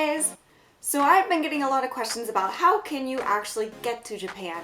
guys! So I've been getting a lot of questions about how can you actually get to Japan?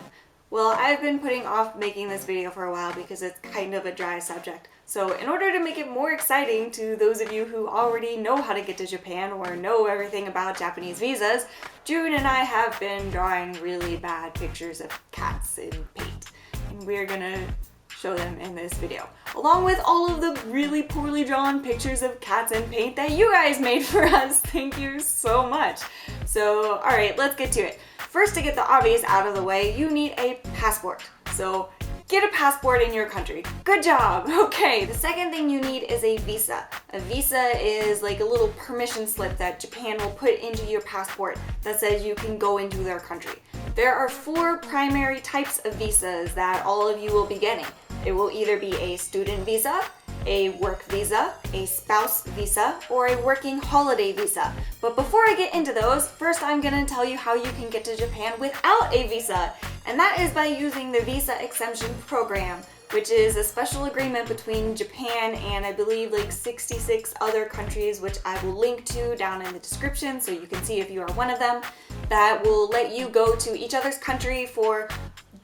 Well, I've been putting off making this video for a while because it's kind of a dry subject. So in order to make it more exciting to those of you who already know how to get to Japan or know everything about Japanese visas, June and I have been drawing really bad pictures of cats in paint. And we're gonna show them in this video, along with all of the really poorly drawn pictures of cats in paint that you guys made for us. Thank you so much. So, alright, let's get to it. First, to get the obvious out of the way, you need a passport. So, get a passport in your country. Good job! Okay, the second thing you need is a visa. A visa is like a little permission slip that Japan will put into your passport that says you can go into their country. There are 4 primary types of visas that all of you will be getting. It will either be a student visa, a work visa, a spouse visa, or a working holiday visa. But before I get into those, first I'm going to tell you how you can get to Japan without a visa. And that is by using the Visa Exemption Program, which is a special agreement between Japan and I believe like 66 other countries, which I will link to down in the description so you can see if you are one of them, that will let you go to each other's country for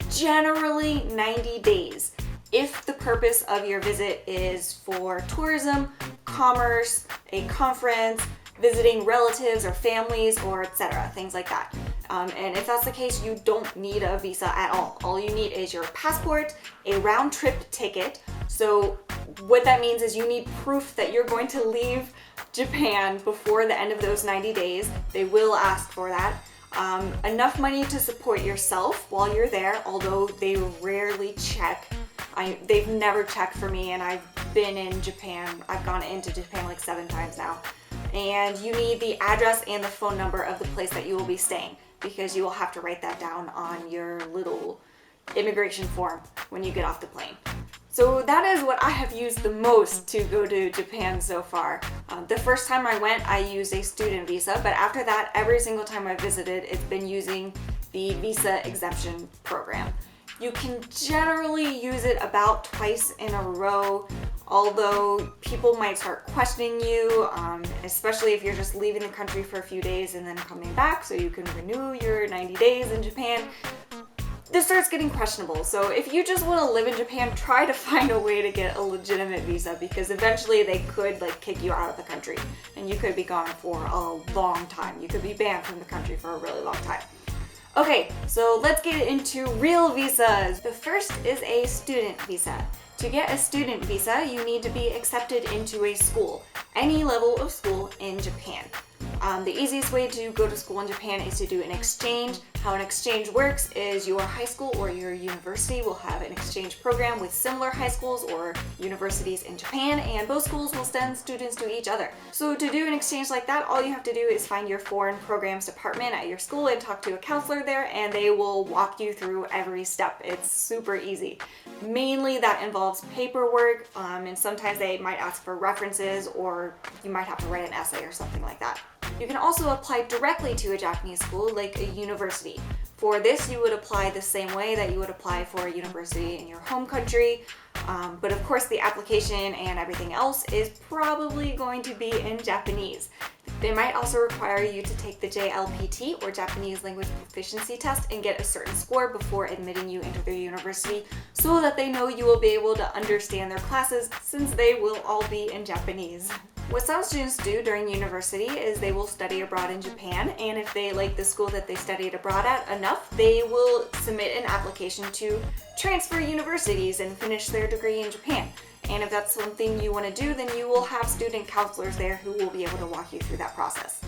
generally 90 days. If the purpose of your visit is for tourism, commerce, a conference, visiting relatives or families, or etc., things like that. And if that's the case, you don't need a visa at all. All you need is your passport, a round-trip ticket. So what that means is you need proof that you're going to leave Japan before the end of those 90 days. They will ask for that. Enough money to support yourself while you're there, although they rarely check. They've never checked for me, and I've been in Japan. I've gone into Japan like 7 times now. And you need the address and the phone number of the place that you will be staying, because you will have to write that down on your little immigration form when you get off the plane. So that is what I have used the most to go to Japan so far. The first time I went, I used a student visa, but after that, every single time I visited, it's been using the Visa Exemption Program. You can generally use it about twice in a row, although people might start questioning you, especially if you're just leaving the country for a few days and then coming back so you can renew your 90 days in Japan. This starts getting questionable. So if you just want to live in Japan, try to find a way to get a legitimate visa, because eventually they could kick you out of the country and you could be gone for a long time. You could be banned from the country for a really long time. Okay, so let's get into real visas. The first is a student visa. To get a student visa, you need to be accepted into a school, any level of school in Japan. The easiest way to go to school in Japan is to do an exchange. How an exchange works is your high school or your university will have an exchange program with similar high schools or universities in Japan, and both schools will send students to each other. So to do an exchange like that, all you have to do is find your foreign programs department at your school and talk to a counselor there, and they will walk you through every step. It's super easy. Mainly that involves paperwork, and sometimes they might ask for references, or you might have to write an essay or something like that. You can also apply directly to a Japanese school, like a university. For this, you would apply the same way that you would apply for a university in your home country, but of course the application and everything else is probably going to be in Japanese. They might also require you to take the JLPT, or Japanese Language Proficiency Test, and get a certain score before admitting you into their university, so that they know you will be able to understand their classes, since they will all be in Japanese. What some students do during university is they will study abroad in Japan, and if they like the school that they studied abroad at enough, they will submit an application to transfer universities and finish their degree in Japan. And if that's something you want to do, then you will have student counselors there who will be able to walk you through that process.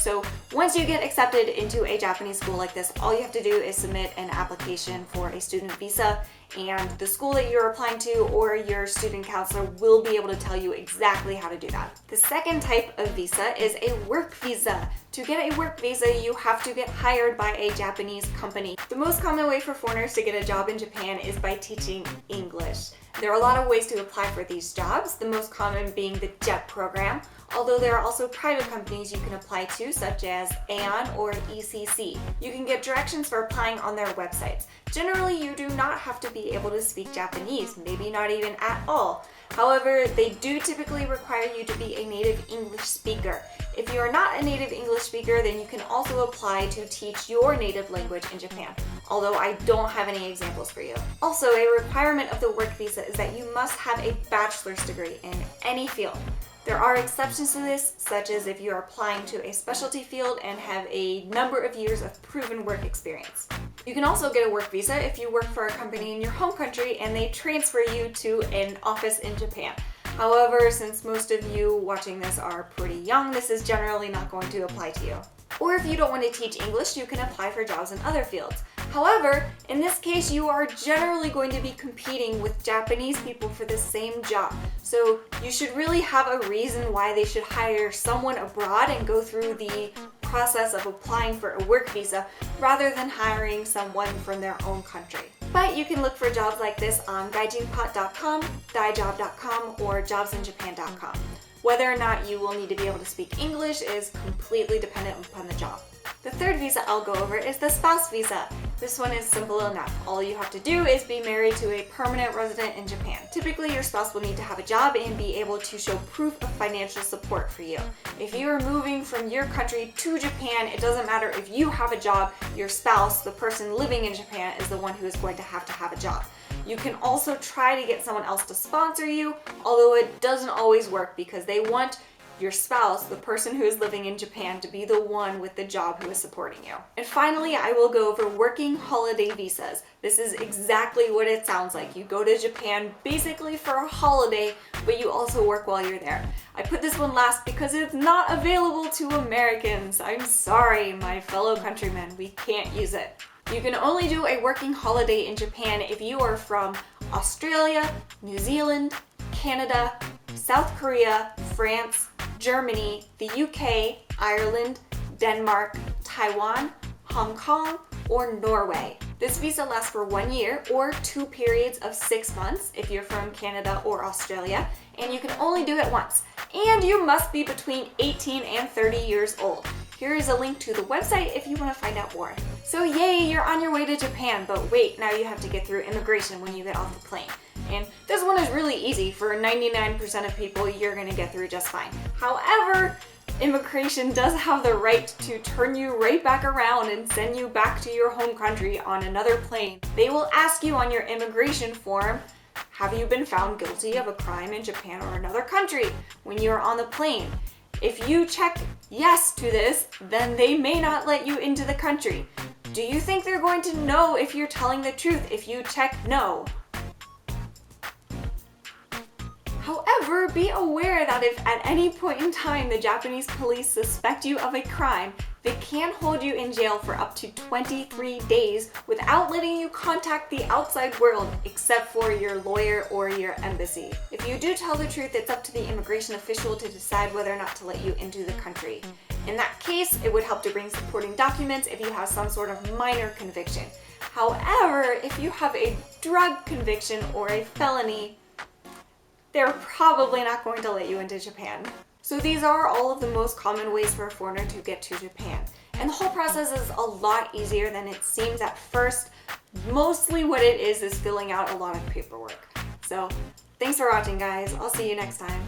So once you get accepted into a Japanese school like this, all you have to do is submit an application for a student visa, and the school that you're applying to or your student counselor will be able to tell you exactly how to do that. The second type of visa is a work visa. To get a work visa, you have to get hired by a Japanese company. The most common way for foreigners to get a job in Japan is by teaching English. There are a lot of ways to apply for these jobs, the most common being the JET program, although there are also private companies you can apply to, such as Aon or ECC. You can get directions for applying on their websites. Generally, you do not have to be be able to speak Japanese, maybe not even at all. However, they do typically require you to be a native English speaker. If you are not a native English speaker, then you can also apply to teach your native language in Japan, although I don't have any examples for you. Also, a requirement of the work visa is that you must have a bachelor's degree in any field. There are exceptions to this, such as if you are applying to a specialty field and have a number of years of proven work experience. You can also get a work visa if you work for a company in your home country and they transfer you to an office in Japan. However, since most of you watching this are pretty young, this is generally not going to apply to you. Or if you don't want to teach English, you can apply for jobs in other fields. However, in this case, you are generally going to be competing with Japanese people for the same job. So you should really have a reason why they should hire someone abroad and go through the process of applying for a work visa rather than hiring someone from their own country. But you can look for jobs like this on gaijinpot.com, daijob.com, or jobsinjapan.com. Whether or not you will need to be able to speak English is completely dependent upon the job. The third visa I'll go over is the spouse visa. This one is simple enough. All you have to do is be married to a permanent resident in Japan. Typically, your spouse will need to have a job and be able to show proof of financial support for you. If you are moving from your country to Japan, it doesn't matter if you have a job, your spouse, the person living in Japan, is the one who is going to have a job. You can also try to get someone else to sponsor you, although it doesn't always work because they want your spouse, the person who is living in Japan, to be the one with the job who is supporting you. And finally, I will go over working holiday visas. This is exactly what it sounds like. You go to Japan basically for a holiday, but you also work while you're there. I put this one last because it's not available to Americans. I'm sorry, my fellow countrymen, we can't use it. You can only do a working holiday in Japan if you are from Australia, New Zealand, Canada, South Korea, France, Germany, the UK, Ireland, Denmark, Taiwan, Hong Kong, or Norway. This visa lasts for 1 year or 2 periods of 6 months if you're from Canada or Australia, and you can only do it once. And you must be between 18 and 30 years old. Here is a link to the website if you want to find out more. So yay, you're on your way to Japan, but wait, now you have to get through immigration when you get off the plane. And this one is really easy. For 99% of people, you're going to get through just fine. However, immigration does have the right to turn you right back around and send you back to your home country on another plane. They will ask you on your immigration form, have you been found guilty of a crime in Japan or another country when you're on the plane? If you check yes to this, then they may not let you into the country. Do you think they're going to know if you're telling the truth if you check no? However, be aware that if at any point in time the Japanese police suspect you of a crime, they can hold you in jail for up to 23 days without letting you contact the outside world except for your lawyer or your embassy. If you do tell the truth, it's up to the immigration official to decide whether or not to let you into the country. In that case, it would help to bring supporting documents if you have some sort of minor conviction. However, if you have a drug conviction or a felony, they're probably not going to let you into Japan. So these are all of the most common ways for a foreigner to get to Japan. And the whole process is a lot easier than it seems at first. Mostly what it is filling out a lot of paperwork. So thanks for watching, guys. I'll see you next time.